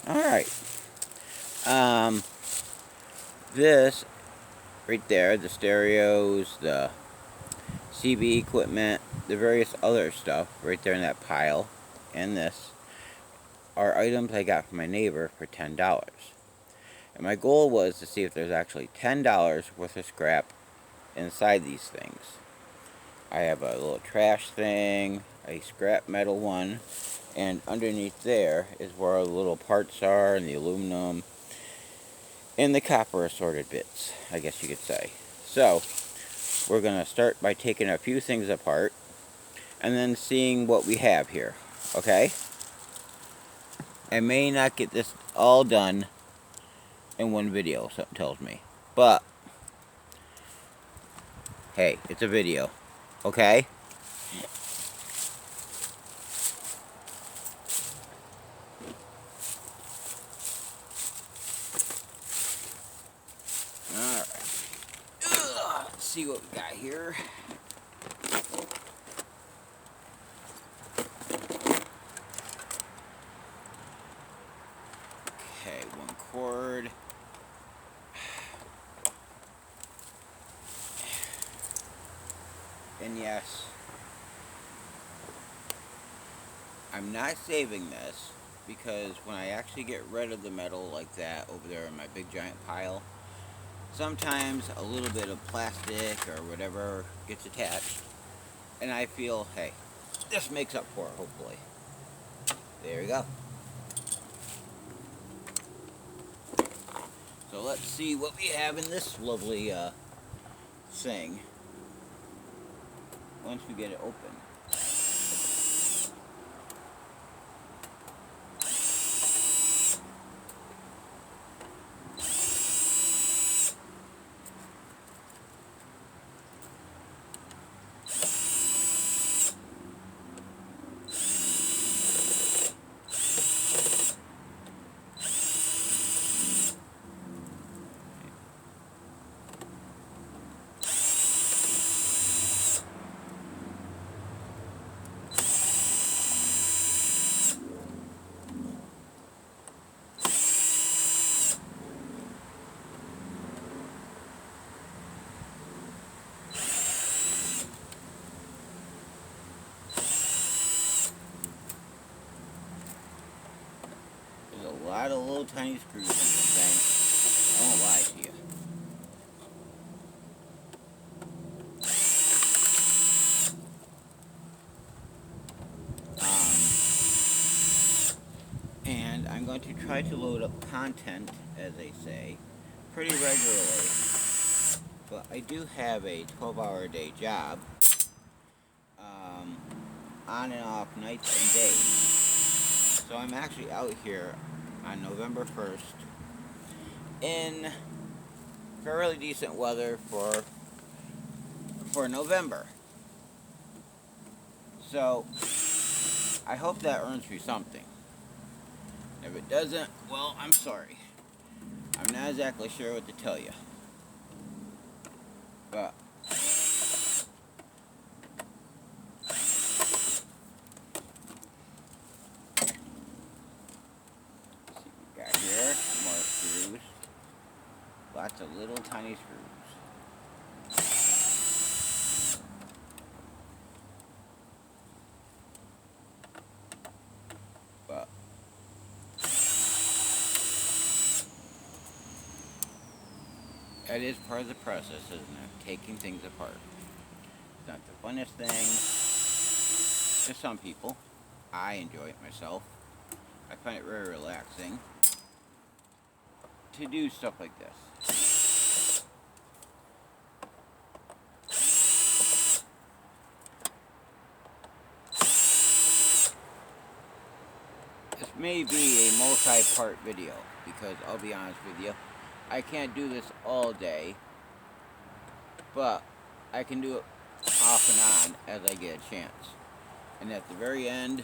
Alright. Um, this right there, the stereos, the CB equipment, the various other stuff right there in that pile, and this are items I got from my neighbor for $10. And my goal was to see if there's actually $10 worth of scrap inside these things. I have a little trash thing, a scrap metal one, and underneath there is where all the little parts are, and the aluminum and the copper assorted bits, I guess you could say. So, we're going to start by taking a few things apart and then seeing what we have here, okay? I may not get this all done in one video, something tells me. But, hey, it's a video, okay? Alright. Let's see what we got here. Okay, one cord. And yes, I'm not saving this because when I actually get rid of the metal like that over there in my big giant pile, sometimes a little bit of plastic or whatever gets attached, and I feel, hey, this makes up for it, hopefully. There you go. So let's see what we have in this lovely thing once we get it open. There's a lot of little tiny screws in this thing. I won't lie to you. And I'm going to try to load up content, as they say, pretty regularly. But I do have a 12-hour a day job, on and off nights and days. So I'm actually out here on November 1st in fairly decent weather for November. So I hope that earns me something. If it doesn't, well, I'm sorry. I'm not exactly sure what to tell you. But we got here more screws. Lots of little tiny screws. But that is part of the process, isn't it? Taking things apart. It's not the funnest thing to some people. I enjoy it myself. I find it very relaxing to do stuff like this. This may be a multi-part video because I'll be honest with you, I can't do this all day, but I can do it off and on as I get a chance. And at the very end,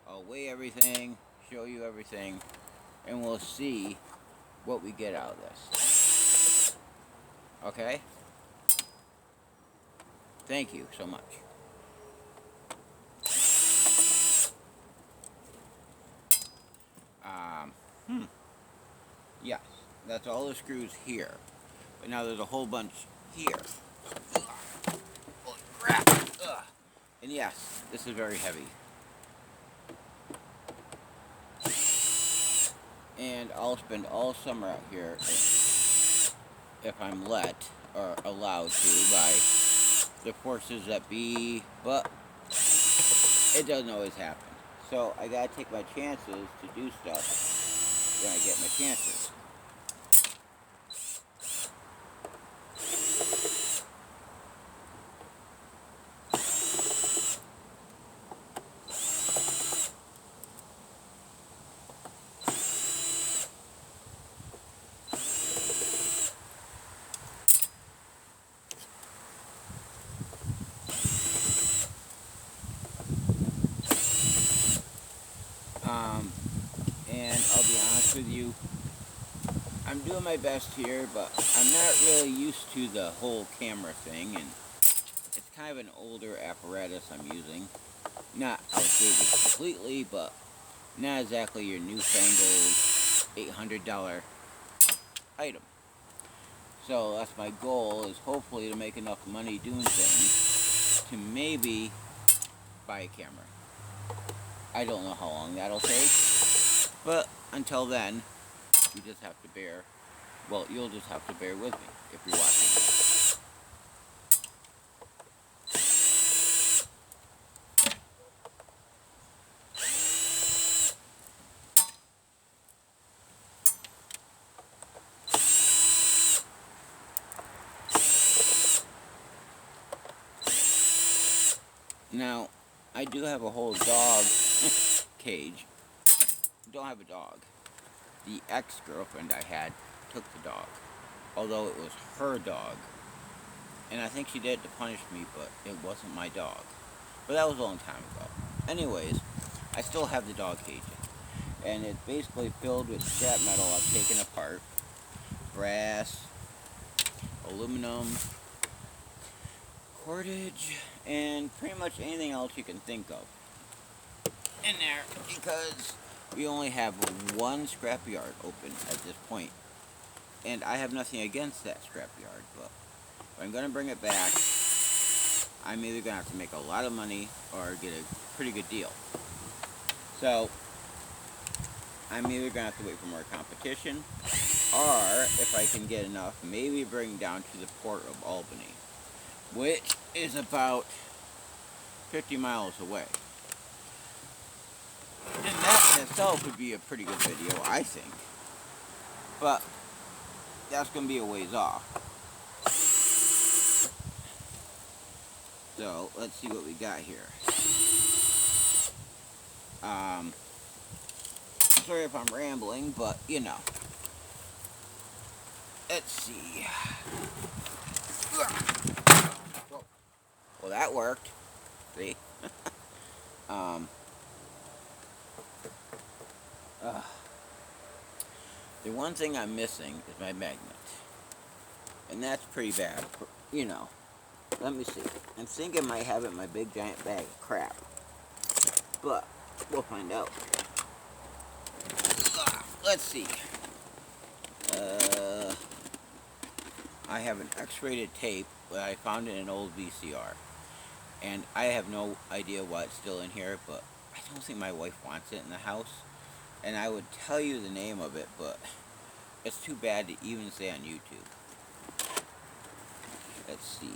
I'll weigh everything, show you everything, and we'll see what we get out of this. Okay? Thank you so much. Hmm. Yes, that's all the screws here. But now there's a whole bunch here. Ugh. Holy crap! Ugh. And yes, this is very heavy. And I'll spend all summer out here if I'm let or allowed to by the forces that be, but it doesn't always happen. So I gotta take my chances to do stuff when I get my chances. And I'll be honest with you, I'm doing my best here, but I'm not really used to the whole camera thing, and it's kind of an older apparatus I'm using. Not outdated completely, but not exactly your newfangled $800 item. So that's my goal, is hopefully to make enough money doing things to maybe buy a camera. I don't know how long that'll take, but until then, you just have to bear, well, you'll just have to bear with me if you're watching. Now, I do have a whole dog cage. Don't have a dog. The ex-girlfriend I had took the dog, although it was her dog. And I think she did it to punish me, but it wasn't my dog. But that was a long time ago. Anyways, I still have the dog cage. And it's basically filled with scrap metal I've taken apart. Brass, aluminum, cordage, and pretty much anything else you can think of in there, because we only have one scrapyard open at this point. And I have nothing against that scrapyard, but if I'm going to bring it back, I'm either going to have to make a lot of money or get a pretty good deal. So, I'm either going to have to wait for more competition, or if I can get enough, maybe bring down to the port of Albany, which is about 50 miles away. And that in itself would be a pretty good video, I think. But that's going to be a ways off. So, let's see what we got here. Sorry if I'm rambling, but, you know. Let's see. Well, that worked. See? The one thing I'm missing is my magnet. And that's pretty bad, you know. Let me see. I'm thinking I might have it in my big giant bag of crap. But, we'll find out. Let's see. I have an X-rated tape that I found in an old VCR. And I have no idea why it's still in here, but I don't think my wife wants it in the house. And I would tell you the name of it, but it's too bad to even say on YouTube. Let's see.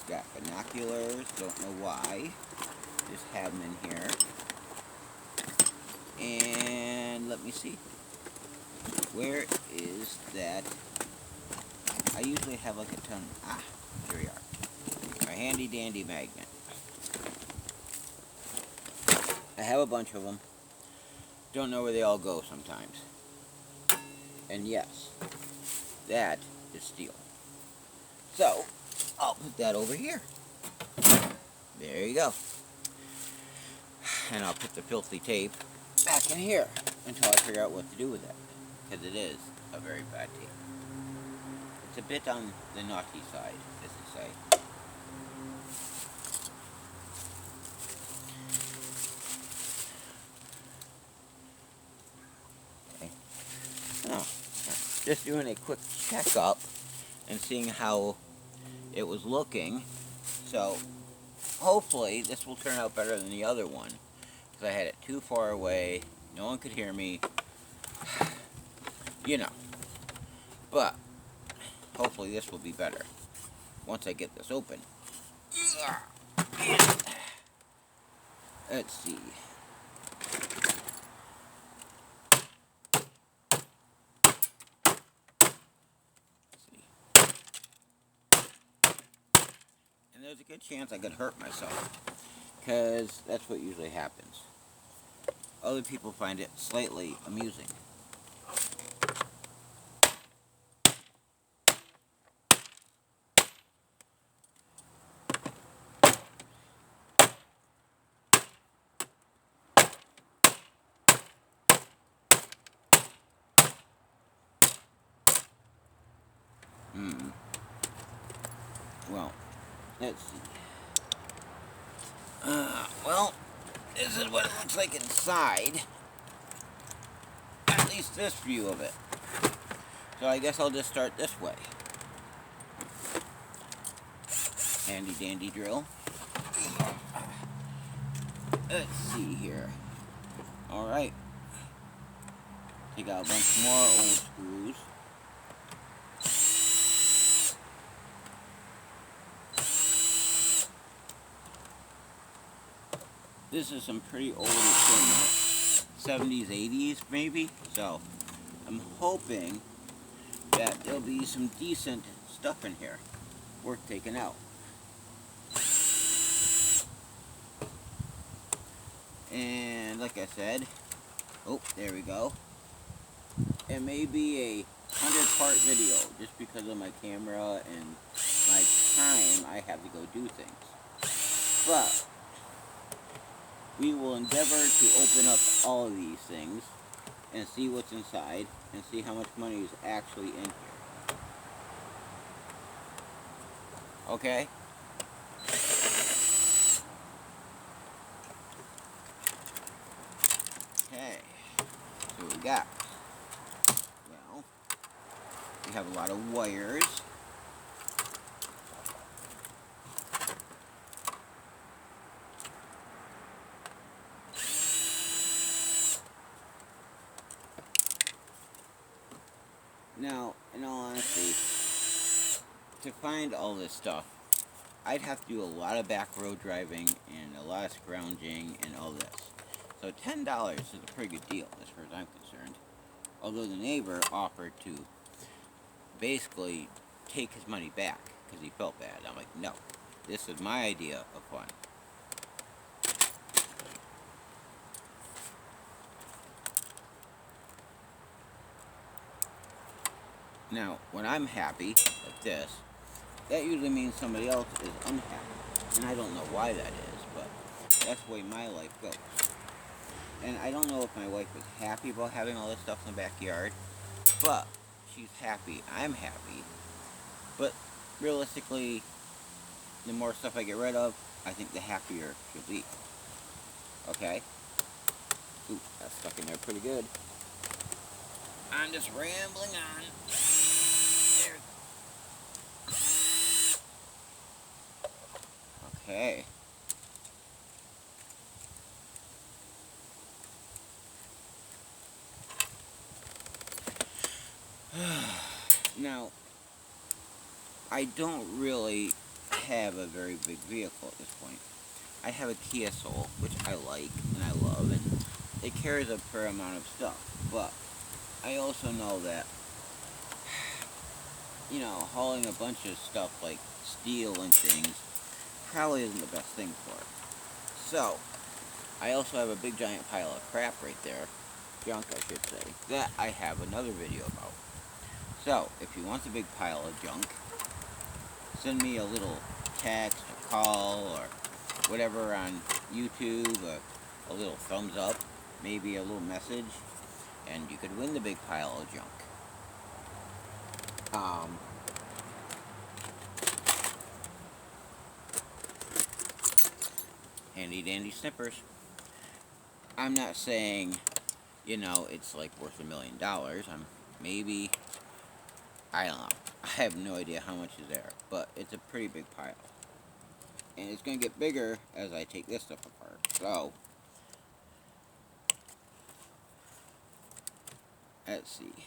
Got binoculars, don't know why. Just have them in here. And let me see. Where is that? I usually have like a ton. Here we are. My handy dandy magnet. I have a bunch of them. Don't know where they all go sometimes. And yes, that is steel. So, I'll put that over here. There you go. And I'll put the filthy tape back in here until I figure out what to do with it. Because it is a very bad tape. It's a bit on the naughty side, as they say. just doing a quick checkup and seeing how it was looking. So hopefully this will turn out better than the other one, because I had it too far away, no one could hear me, you know. But hopefully this will be better once I get this open. Let's see. And there's a good chance I could hurt myself, because that's what usually happens. Other people find it slightly amusing. Well, let's see. Well, this is what it looks like inside. At least this view of it. So I guess I'll just start this way. Handy dandy drill. Let's see here. Alright. Take out a bunch more old screws. This is some pretty old equipment. 70s, 80s maybe. So I'm hoping that there'll be some decent stuff in here worth taking out. And like I said, oh, there we go. It may be a 100-part video just because of my camera and my time I have to go do things. But we will endeavor to open up all of these things and see what's inside and see how much money is actually in here. Okay? Okay. So we got, well, we have a lot of wires. Now, in all honesty, to find all this stuff, I'd have to do a lot of back road driving and a lot of scrounging and all this. So $10 is a pretty good deal as far as I'm concerned. Although the neighbor offered to basically take his money back because he felt bad. I'm like, no, this is my idea of fun. Now, when I'm happy, like this, that usually means somebody else is unhappy. And I don't know why that is, but that's the way my life goes. And I don't know if my wife is happy about having all this stuff in the backyard, but she's happy, I'm happy. But realistically, the more stuff I get rid of, I think the happier she'll be. Okay? Ooh, that's stuck in there pretty good. I'm just rambling on. There. Okay. Now, I don't really have a very big vehicle at this point. I have a Kia Soul, which I like and I love, and it carries a fair amount of stuff. But I also know that, you know, hauling a bunch of stuff like steel and things probably isn't the best thing for it. So, I also have a big giant pile of crap right there, junk I should say, that I have another video about. So, if you want a big pile of junk, send me a little text, a call, or whatever on YouTube, a little thumbs up, maybe a little message, and you could win the big pile of junk. Handy dandy snippers. I'm not saying, you know, it's like worth $1 million. I'm maybe I don't know. I have no idea how much is there, but it's a pretty big pile. And it's going to get bigger as I take this stuff apart. So, let's see.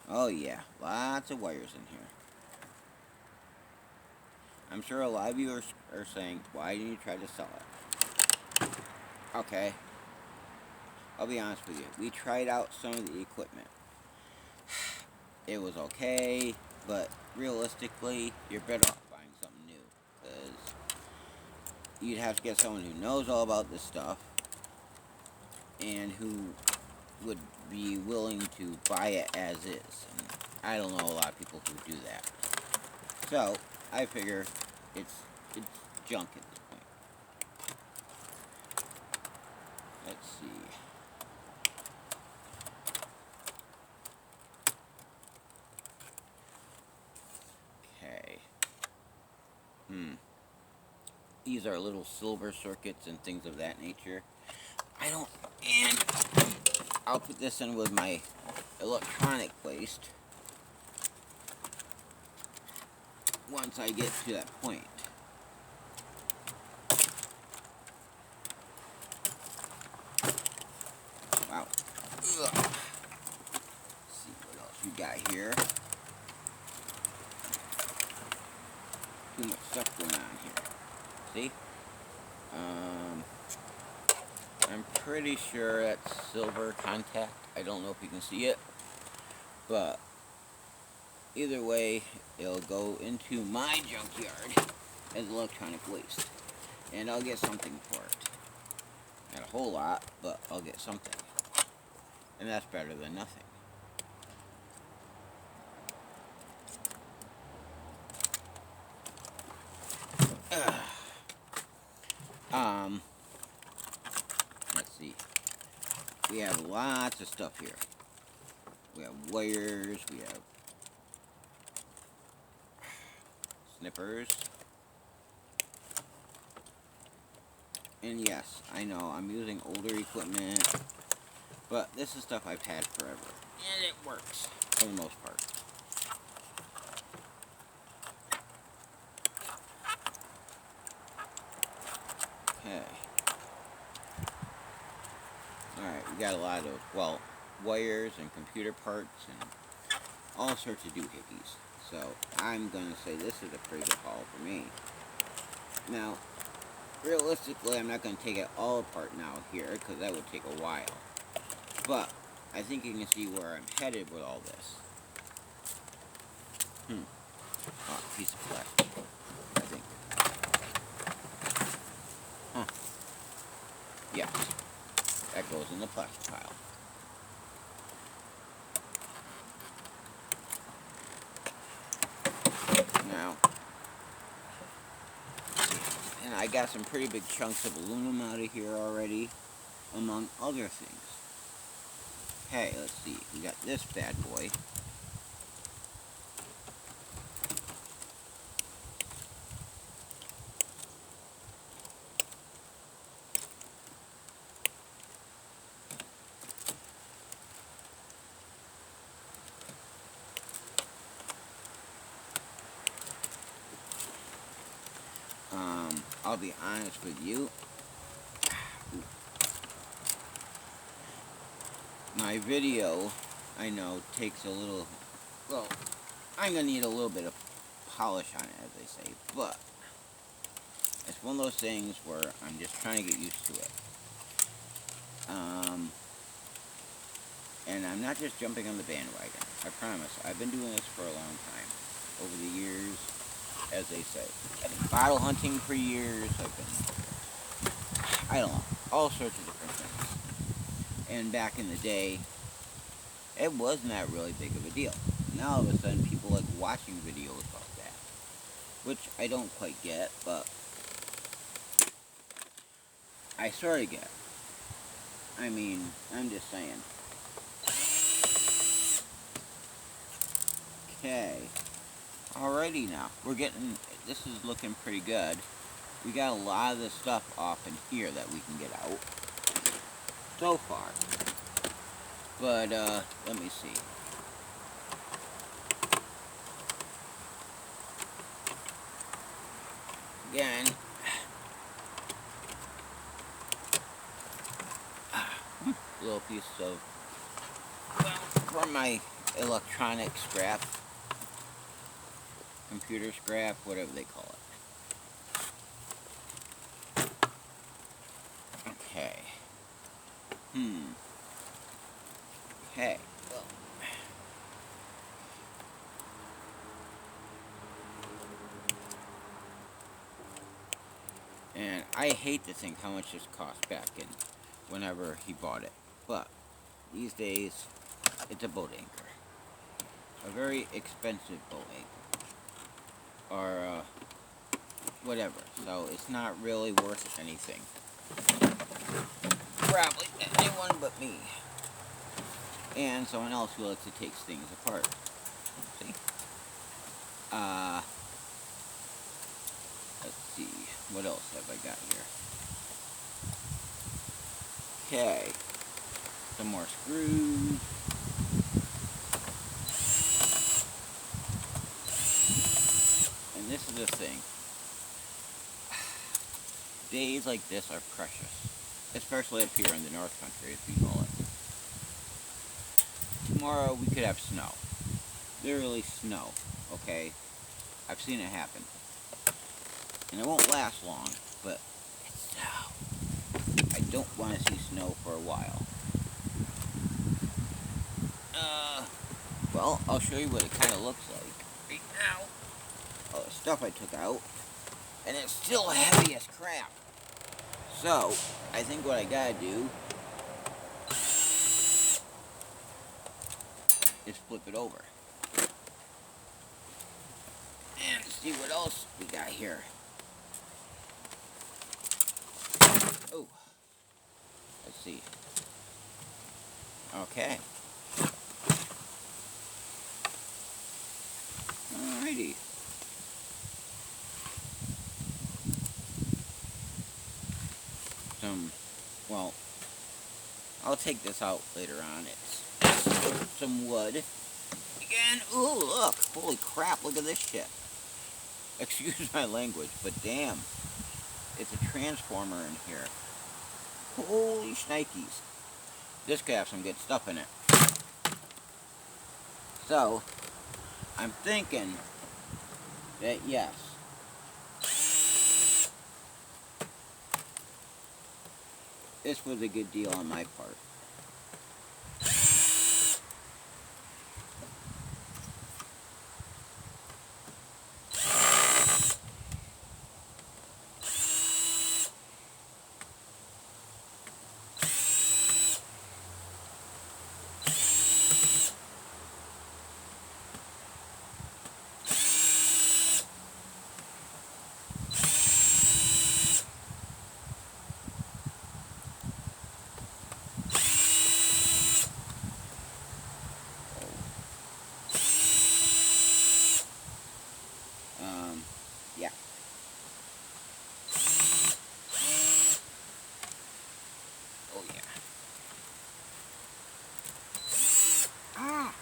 Oh yeah, lots of wires in here. I'm sure a lot of you are saying, why didn't you try to sell it? Okay, I'll be honest with you. We tried out some of the equipment. It was okay, but realistically, you're better off buying something new. Because you'd have to get someone who knows all about this stuff and who would be willing to buy it as is. And I don't know a lot of people who do that. So, I figure it's junk at this point. Let's see. Okay. These are little silver circuits and things of that nature. And I'll put this in with my electronic waste once I get to that point. Wow. Ugh. Let's see what else we got here. Too much stuff going on here. See? I'm pretty sure that's silver contact. I don't know if you can see it, but either way, it'll go into my junkyard as electronic waste, and I'll get something for it. Not a whole lot, but I'll get something, and that's better than nothing. Let's see. We have lots of stuff here. We have wires, we have snippers. And yes, I know I'm using older equipment, but this is stuff I've had forever. And it works, for the most part. Okay. Alright, we got a lot of, well, wires and computer parts and all sorts of doohickeys. So, I'm going to say this is a pretty good haul for me. Now, realistically, I'm not going to take it all apart now here, because that would take a while. But, I think you can see where I'm headed with all this. Oh, piece of plastic, I think. Huh. Yes. That goes in the plastic pile. Now, and I got some pretty big chunks of aluminum out of here already, among other things. Hey, let's see. We got this bad boy. I'll be honest with you. My video, I know, takes a little, well, I'm going to need a little bit of polish on it, as they say, but it's one of those things where I'm just trying to get used to it. And I'm not just jumping on the bandwagon, I promise. I've been doing this for a long time, over the years, as they say. I've been bottle hunting for years, I don't know, all sorts of different things. And back in the day, it wasn't that really big of a deal. Now all of a sudden people like watching videos about that, which I don't quite get, but I sort of get. I mean, I'm just saying. Okay. Alrighty now. This is looking pretty good. We got a lot of the stuff off in here that we can get out. So far. But, let me see. Again, little piece of, well, from my electronic scrap, computer scrap, whatever they call it. Okay. Okay. Well. And I hate to think how much this cost back in whenever he bought it. But these days, it's a boat anchor. A very expensive boat anchor. Or whatever. So it's not really worth anything. Probably anyone but me. And someone else who likes to take things apart. See? Let's see. What else have I got here? Okay. Some more screws. And this is the thing. Days like this are precious. Especially up here in the North Country, as we call it. Tomorrow we could have snow. Literally snow, okay? I've seen it happen. And it won't last long, but it's snow. I don't want to see snow for a while. Well, I'll show you what it kind of looks like right now. All the stuff I took out. And it's still heavy as crap. So, I think what I gotta do is flip it over. And see what else we got here. Oh. Let's see. Okay. Alrighty. Well, I'll take this out later on. It's some wood. Again, ooh, look. Holy crap, look at this shit. Excuse my language, but damn. It's a transformer in here. Holy shnikes. This could have some good stuff in it. So, I'm thinking that yes. This was a good deal on my part. Yeah. Oh, yeah. Ah!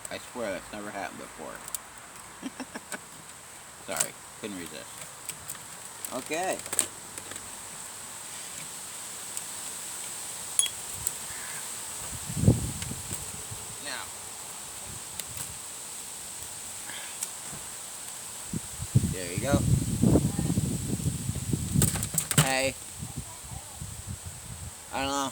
I swear that's never happened before. Sorry, couldn't resist. Okay. Now. There you go. Hey. I don't know.